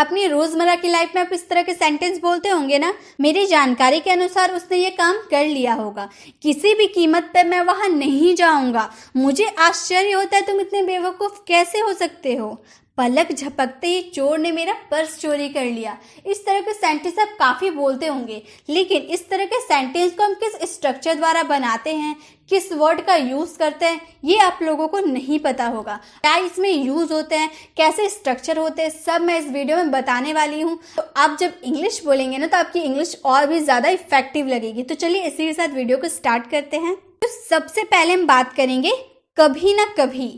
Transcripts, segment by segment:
अपनी रोजमर्रा की लाइफ में आप इस तरह के सेंटेंस बोलते होंगे ना। मेरी जानकारी के अनुसार उसने ये काम कर लिया होगा, किसी भी कीमत पे मैं वहां नहीं जाऊंगा, मुझे आश्चर्य होता है तुम इतने बेवकूफ कैसे हो सकते हो, पलक झपकते ही चोर ने मेरा पर्स चोरी कर लिया। इस तरह के सेंटेंस आप काफ़ी बोलते होंगे, लेकिन इस तरह के सेंटेंस को हम किस स्ट्रक्चर द्वारा बनाते हैं, किस वर्ड का यूज़ करते हैं, ये आप लोगों को नहीं पता होगा। क्या इसमें यूज़ होते हैं, कैसे स्ट्रक्चर होते हैं, सब मैं इस वीडियो में बताने वाली हूँ। तो आप जब इंग्लिश बोलेंगे ना तो आपकी इंग्लिश और भी ज़्यादा इफेक्टिव लगेगी। तो चलिए इसी के साथ वीडियो को स्टार्ट करते हैं। तो सबसे पहले हम बात करेंगे कभी ना कभी।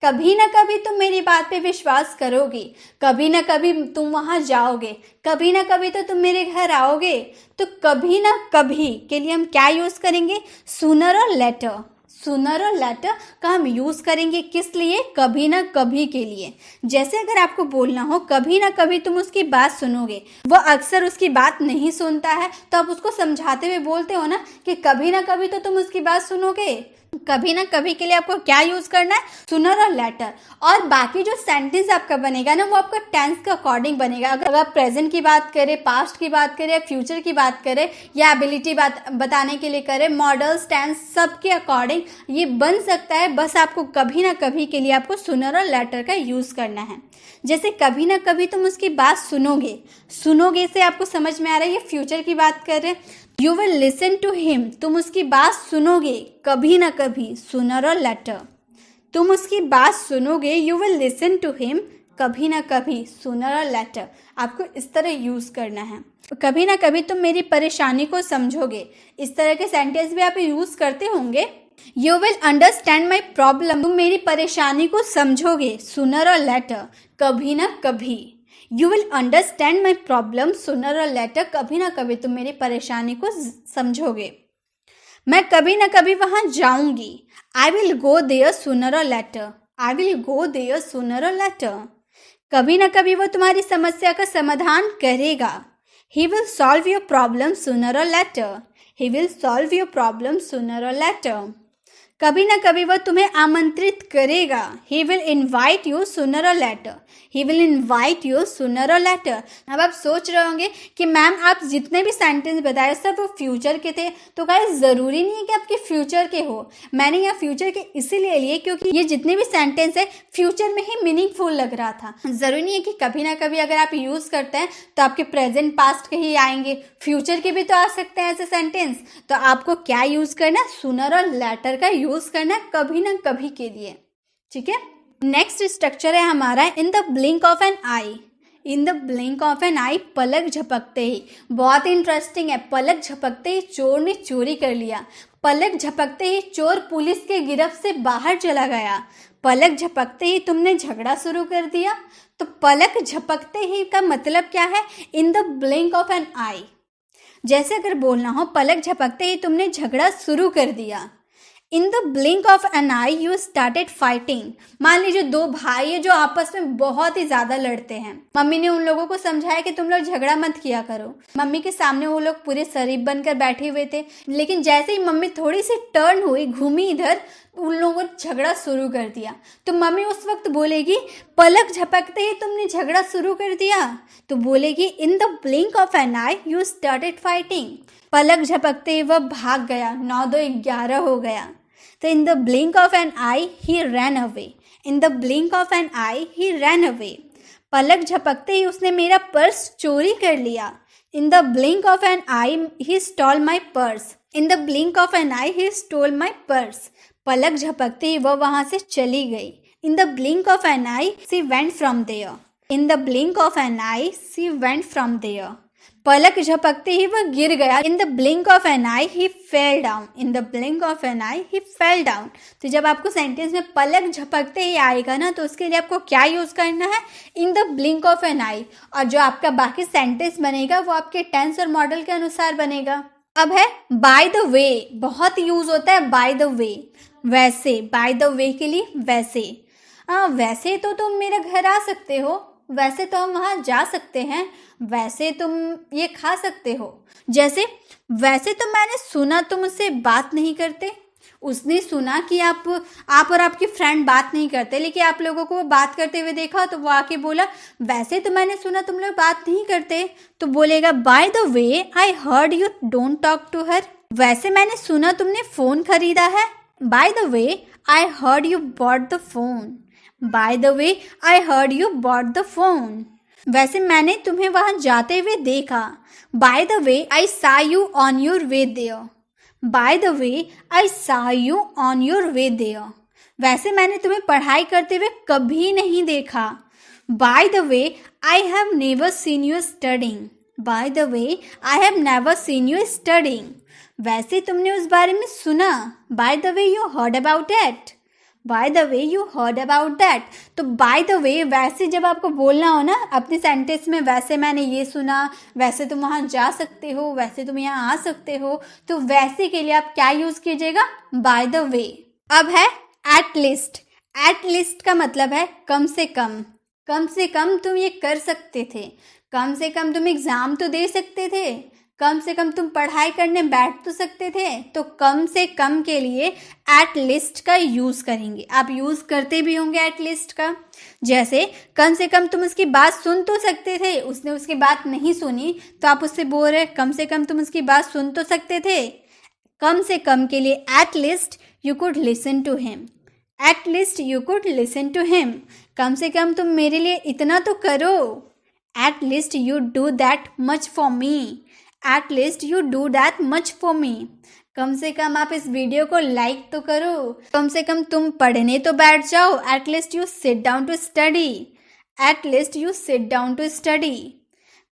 कभी ना कभी तुम मेरी बात पे विश्वास करोगे, कभी ना कभी तुम वहां जाओगे, कभी ना कभी तो तुम मेरे घर आओगे। तो कभी ना कभी के लिए हम क्या यूज करेंगे, sooner or letter. Sooner or letter का हम यूज करेंगे किस लिए, कभी ना कभी के लिए। जैसे अगर आपको बोलना हो कभी ना कभी तुम उसकी बात सुनोगे, वो अक्सर उसकी बात नहीं सुनता है, तो आप उसको समझाते हुए बोलते हो ना कि कभी ना कभी तो तुम उसकी बात सुनोगे। कभी ना कभी के लिए आपको क्या यूज करना है, सूनर और लेटर। और बाकी जो सेंटेंस आपका बनेगा ना वो आपका टेंस के अकॉर्डिंग बनेगा। अगर आप प्रेजेंट की बात करें, पास्ट की बात करें, फ्यूचर की बात करें, या एबिलिटी बात बताने के लिए करें, मॉडल्स, टेंस, सबके अकॉर्डिंग ये बन सकता है। बस आपको कभी ना कभी के लिए आपको सूनर और लेटर का यूज करना है। जैसे कभी ना कभी तुम उसकी बात सुनोगे, सुनोगे से आपको समझ में आ रहा है ये फ्यूचर की बात कर रहे हैं। You will listen to him, तुम उसकी बात सुनोगे, कभी ना कभी, सूनर और लेटर। तुम उसकी बात सुनोगे, you will listen to him, कभी ना कभी, सूनर और लेटर। आपको इस तरह यूज करना है। कभी ना कभी तुम मेरी परेशानी को समझोगे, इस तरह के सेंटेंस भी आप यूज करते होंगे। You will understand my problem, तुम मेरी परेशानी को समझोगे, सूनर और लेटर, कभी ना कभी। You will understand my problem, sooner or later, कभी ना कभी तुम मेरी परेशानी को समझोगे। मैं कभी ना कभी वहां जाऊंगी, I will go there sooner or later, I will go there sooner or later. कभी ना कभी वो तुम्हारी समस्या का समाधान करेगा, he will solve your problem sooner or later, he will solve your problem sooner or later. कभी ना कभी वह तुम्हें आमंत्रित करेगा, he will invite you sooner or later, he will invite you sooner or later. अब आप सोच रहे होंगे कि मैम आप जितने भी सेंटेंस बताए सब वो फ्यूचर के थे, तो गाइस ज़रूरी नहीं है कि आपके फ्यूचर के हो। मैंने यहाँ फ्यूचर के इसीलिए लिए क्योंकि ये जितने भी सेंटेंस है फ्यूचर में ही मीनिंगफुल लग रहा था। ज़रूरी नहीं है कि कभी ना कभी अगर आप यूज़ करते हैं तो आपके प्रेजेंट पास्ट के ही आएंगे, फ्यूचर के भी तो आ सकते हैं ऐसे सेंटेंस। तो आपको क्या यूज़ करना है, सूनर और लेटर का यूज़ करना है कभी ना कभी के लिए, ठीक है। नेक्स्ट स्ट्रक्चर है हमारा in the blink of an eye. In the blink of an eye, पलक झपकते ही। बहुत इंटरेस्टिंग है। पलक झपकते ही चोर ने चोरी कर लिया। पलक झपकते ही चोर पुलिस के गिरफ्त से बाहर चला गया। पलक झपकते ही तुमने झगड़ा शुरू कर दिया। तो पलक झपकते ही का मतलब क्या है, in the blink of an eye. जैसे अगर बोलना हो पलक झपकते ही तुमने झगड़ा शुरू कर दिया। In the blink of an eye you started fighting. मान लीजिए दो भाई है जो आपस में बहुत ही ज्यादा लड़ते हैं। मम्मी ने उन लोगों को समझाया कि तुम लोग झगड़ा मत किया करो। मम्मी के सामने वो लोग पूरे शरीफ बनकर बैठे हुए थे, लेकिन जैसे ही मम्मी थोड़ी सी टर्न हुई, घूमी इधर, उन लोगों ने झगड़ा शुरू कर दिया। तो मम्मी उस वक्त बोलेगी पलक झपकते ही तुमने झगड़ा शुरू कर दिया। तो बोलेगी in the blink of an eye you started fighting. पलक झपकते ही वह भाग गया। 9 2 11 हो गया। तो in the blink of an eye he ran away. In the blink of an eye he ran away. पलक झपकते ही उसने मेरा पर्स चोरी कर लिया। In the blink of an eye he stole my purse. In the blink of an eye he stole my purse. पलक झपकते ही वह वहां से चली गई। In the blink of an eye she went from there. In the blink of an eye she went from there. पलक झपकते ही वह गिर गया। In the blink of an eye he fell down. In the blink of an eye he fell down. तो जब आपको sentence में पलक झपकते ही आएगा ना, तो उसके लिए आपको क्या यूज करना है, in the blink of an eye. और जो आपका बाकी सेंटेंस बनेगा वो आपके टेंस और मॉडल के अनुसार बनेगा। अब है बाय द वे। बहुत यूज होता है बाय द वे, वैसे। बाय द वे के लिए वैसे। वैसे तो तुम मेरे घर आ सकते हो, वैसे तो हम वहाँ जा सकते हैं, वैसे तुम ये खा सकते हो। जैसे वैसे तो मैंने सुना तुम मुझसे बात नहीं करते, उसने सुना कि आप और आपकी फ्रेंड बात नहीं करते, लेकिन आप लोगों को वो बात करते हुए देखा, तो वो आके बोला वैसे तो मैंने सुना तुम लोग बात नहीं करते। तो बोलेगा by the way I heard you don't talk to her. वैसे मैंने सुना तुमने फोन खरीदा है। By the way I heard you bought the phone. By the way I heard you bought the phone. वैसे मैंने तुम्हें वहां जाते हुए देखा। By the way I saw you on your way there. By the way I saw you on your way there. वैसे मैंने तुम्हें पढ़ाई करते हुए कभी नहीं देखा। By the way I have never seen you studying. By the way I have never seen you studying. वैसे तुमने उस बारे में सुना। By the way you heard about it. By the way you heard about that. तो by the वे वैसे जब आपको बोलना हो ना अपने सेंटेंस में, वैसे मैंने ये सुना, वैसे तुम वहाँ जा सकते हो, वैसे तुम यहाँ आ सकते हो, तो वैसे के लिए आप क्या यूज कीजिएगा? बाय द वे। अब है एट लीस्ट। एट लीस्ट का मतलब है कम से कम। कम से कम तुम ये कर सकते थे, कम से कम तुम एग्जाम तो दे सकते थे, कम से कम तुम पढ़ाई करने बैठ तो सकते थे। तो कम से कम के लिए एट लीस्ट का यूज करेंगे। आप यूज करते भी होंगे एट लीस्ट का। जैसे कम से कम तुम उसकी बात सुन तो सकते थे, उसने उसकी बात नहीं सुनी, तो आप उससे बोल रहे कम से कम तुम उसकी बात सुन तो सकते थे। कम से कम के लिए at least you could listen to him. At least you could listen to him. कम से कम तुम मेरे लिए इतना तो करो। At least you do that much for me. At least you do that much for me. कम से कम आप इस वीडियो को लाइक तो करो। कम से कम तुम पढ़ने तो बैठ जाओ। At least you sit down to study. At least you sit down to study.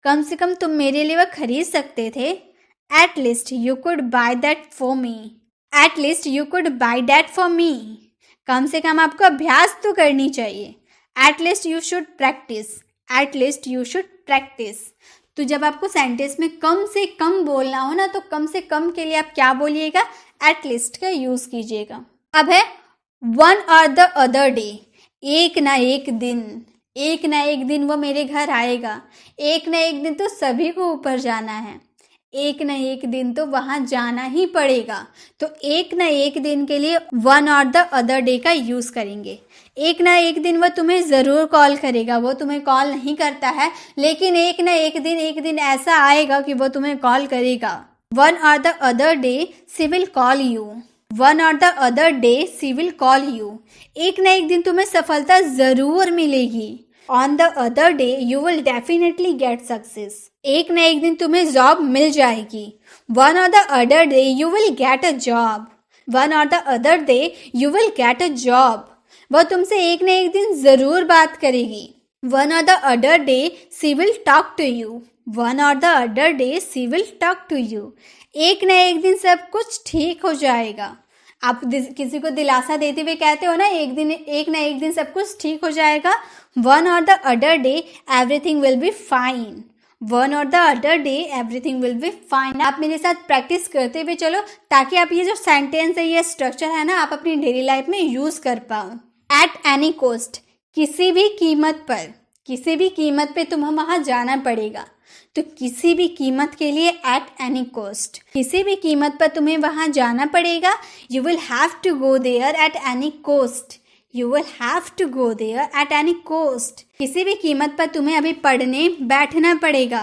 कम से कम तुम मेरे लिए वह खरीद सकते थे। At least you could buy that for me. At least you could buy that for me. कम से कम आपको अभ्यास तो करनी चाहिए। At least you should practise. At least you should practise. तो जब आपको सेंटेंस में कम से कम बोलना हो ना, तो कम से कम के लिए आप क्या बोलिएगा? एट लीस्ट का यूज कीजिएगा। अब है one or the other day. एक ना एक दिन, एक ना एक दिन वो मेरे घर आएगा। एक ना एक दिन तो सभी को ऊपर जाना है, एक ना एक दिन तो वहां जाना ही पड़ेगा। तो एक ना एक दिन के लिए one or the other day का यूज करेंगे। एक ना एक दिन वो तुम्हें ज़रूर कॉल करेगा। वो तुम्हें कॉल नहीं करता है, लेकिन एक ना एक दिन ऐसा आएगा कि वो तुम्हें कॉल करेगा। One or the other day she will call you. One or the other day she will call you. एक ना एक दिन तुम्हें सफलता ज़रूर मिलेगी। On the other day you will definitely get success. एक ना एक दिन तुम्हें जॉब मिल जाएगी। One or the other day you will get a job. One or the other day you will get a job. वह तुमसे एक ना एक दिन जरूर बात करेगी। One or the other day she will talk to you. One or the other day she will talk to you. एक ना एक दिन सब कुछ ठीक हो जाएगा। आप किसी को दिलासा देते हुए कहते हो ना, एक ना एक दिन सब कुछ ठीक हो जाएगा। One or the other day everything will be fine. One or the other day everything will be fine. आप मेरे साथ प्रैक्टिस करते हुए चलो, ताकि आप ये जो सेंटेंस है, ये स्ट्रक्चर है ना, आप अपनी डेली लाइफ में यूज कर पाओ। एट एनी कॉस्ट, किसी भी कीमत पर, किसी भी कीमत पे तुम्हें वहां जाना पड़ेगा। तो किसी भी कीमत के लिए एट एनी कॉस्ट, किसी भी कीमत पर तुम्हें वहां जाना पड़ेगा। You will have to go there at any cost. You will have to go there at any cost. किसी भी कीमत पर तुम्हें अभी पढ़ने बैठना पड़ेगा।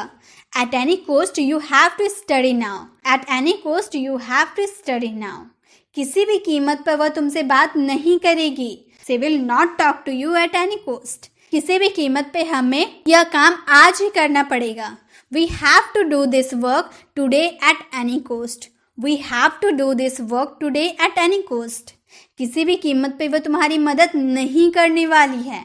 At any cost you have to study now. At any cost you have to study now. किसी भी कीमत पर वह तुमसे बात नहीं करेगी। She will not talk to you at any cost. किसी भी कीमत पे हमें यह काम आज ही करना पड़ेगा। We have to do this work today at any cost. We have to do this work today at any cost. किसी भी कीमत पे वह तुम्हारी मदद नहीं करने वाली है।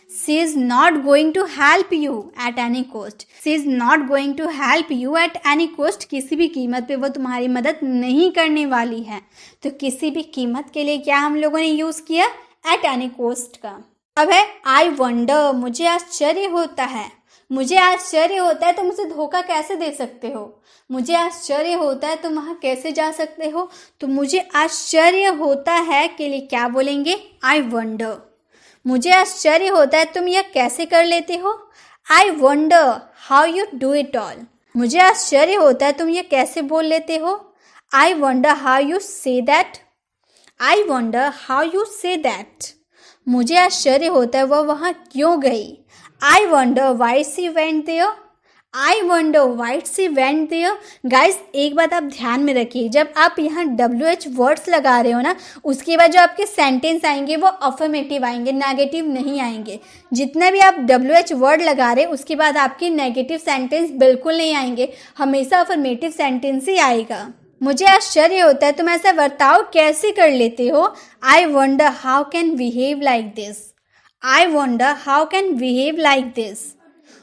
She is not going to help you at any cost. She is not going to help you at any cost. किसी भी कीमत पे वो तुम्हारी मदद नहीं करने वाली है। तो किसी भी कीमत के लिए क्या हम लोगों ने यूज किया? एट एनी कॉस्ट का। अब है आई वंडर, मुझे आश्चर्य होता है। मुझे आश्चर्य होता है तुम मुझे धोखा कैसे दे सकते हो। मुझे आश्चर्य होता है तुम वहाँ कैसे जा सकते हो। तो मुझे आश्चर्य होता है के लिए क्या बोलेंगे? I wonder. मुझे आश्चर्य होता है तुम यह कैसे कर लेते हो। I wonder how you do it all. मुझे आश्चर्य होता है तुम यह कैसे बोल लेते हो। I wonder how you say that. I wonder how you say that. मुझे आश्चर्य होता है वह वहाँ क्यों गई। I wonder why she went there. I wonder why she went there. Guys एक बात आप ध्यान में रखिए, जब आप यहाँ WH वर्ड्स लगा रहे हो ना, उसके बाद जो आपके सेंटेंस आएंगे वो अफर्मेटिव आएंगे, नेगेटिव नहीं आएंगे। जितने भी आप WH वर्ड लगा रहे हैं उसके बाद आपकी नेगेटिव सेंटेंस बिल्कुल नहीं आएंगे, हमेशा अफर्मेटिव सेंटेंस ही आएगा। मुझे आश्चर्य होता है तुम ऐसा बर्ताव कैसे कर लेते हो। I wonder how can behave like this. I wonder how can behave like this.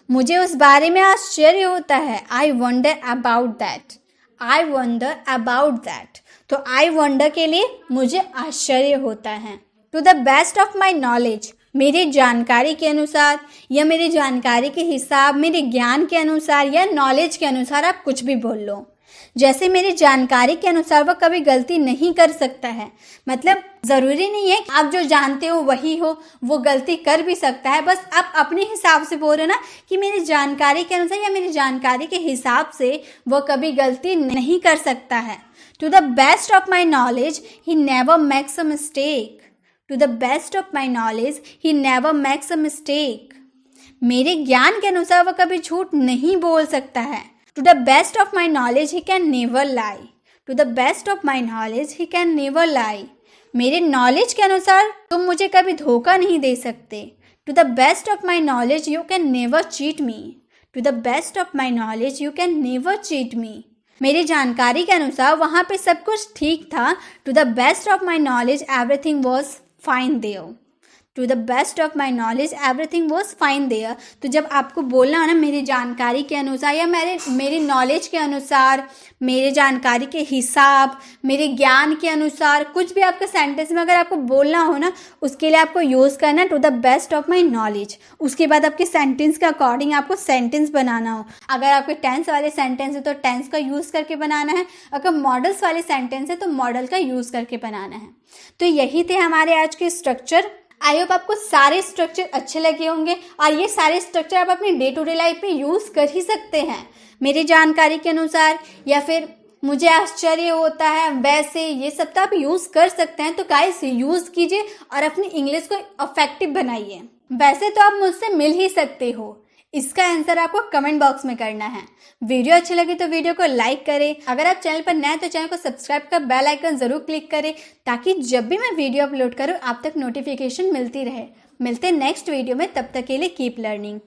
मुझे उस बारे में आश्चर्य होता है। I wonder about that. I wonder about that. तो आई वंडर के लिए मुझे आश्चर्य होता है। To the best of my knowledge, मेरी जानकारी के अनुसार या मेरी जानकारी के हिसाब, मेरे ज्ञान के अनुसार या नॉलेज के अनुसार, आप कुछ भी बोल लो। जैसे मेरी जानकारी के अनुसार वो कभी गलती नहीं कर सकता है, मतलब ज़रूरी नहीं है कि आप जो जानते हो वही हो, वो गलती कर भी सकता है। बस आप अपने हिसाब से बोल रहे हो ना कि मेरी जानकारी के अनुसार या मेरी जानकारी के हिसाब से वो कभी गलती नहीं कर सकता है। To the best of my knowledge he never makes a mistake. To the best of my knowledge he never makes a mistake. मेरे ज्ञान के अनुसार वो कभी झूठ नहीं बोल सकता है। To the best of my knowledge, he can never lie. To the best of my knowledge, he can never lie. मेरे नॉलेज के अनुसार तुम मुझे कभी धोखा नहीं दे सकते। To the best of my knowledge, you can never cheat me. To the best of my knowledge, you can never cheat me. मेरी जानकारी के अनुसार वहाँ पे सब कुछ ठीक था। To the best of my knowledge, everything was fine there. To the best of my knowledge everything was fine there. तो जब आपको बोलना हो ना मेरी जानकारी के अनुसार या मेरी नॉलेज के अनुसार, मेरे जानकारी के हिसाब, मेरे ज्ञान के अनुसार, कुछ भी आपके सेंटेंस में अगर आपको बोलना हो ना, उसके लिए आपको यूज़ करना to the best of my knowledge. उसके बाद आपके सेंटेंस के अकॉर्डिंग आपको सेंटेंस बनाना हो। अगर आपके टेंस वाले सेंटेंस है तो टेंस का यूज़ करके बनाना है, अगर मॉडल्स वाले सेंटेंस है तो मॉडल का यूज़ करके बनाना है। तो यही थे हमारे आज के स्ट्रक्चर। आई होप आपको सारे स्ट्रक्चर अच्छे लगे होंगे और ये सारे स्ट्रक्चर आप अपनी डे टू डे लाइफ में यूज़ कर ही सकते हैं मेरी जानकारी के अनुसार, या फिर मुझे आश्चर्य होता है, वैसे ये सब तो आप यूज़ कर सकते हैं। तो गाइस यूज़ कीजिए और अपनी इंग्लिश को इफेक्टिव बनाइए। वैसे तो आप मुझसे मिल ही सकते हो, इसका आंसर आपको कमेंट बॉक्स में करना है। वीडियो अच्छी लगी तो वीडियो को लाइक करें। अगर आप चैनल पर नए हैं तो चैनल को सब्सक्राइब कर बेल आइकन जरूर क्लिक करें ताकि जब भी मैं वीडियो अपलोड करूं आप तक नोटिफिकेशन मिलती रहे। मिलते हैं नेक्स्ट वीडियो में, तब तक के लिए कीप लर्निंग।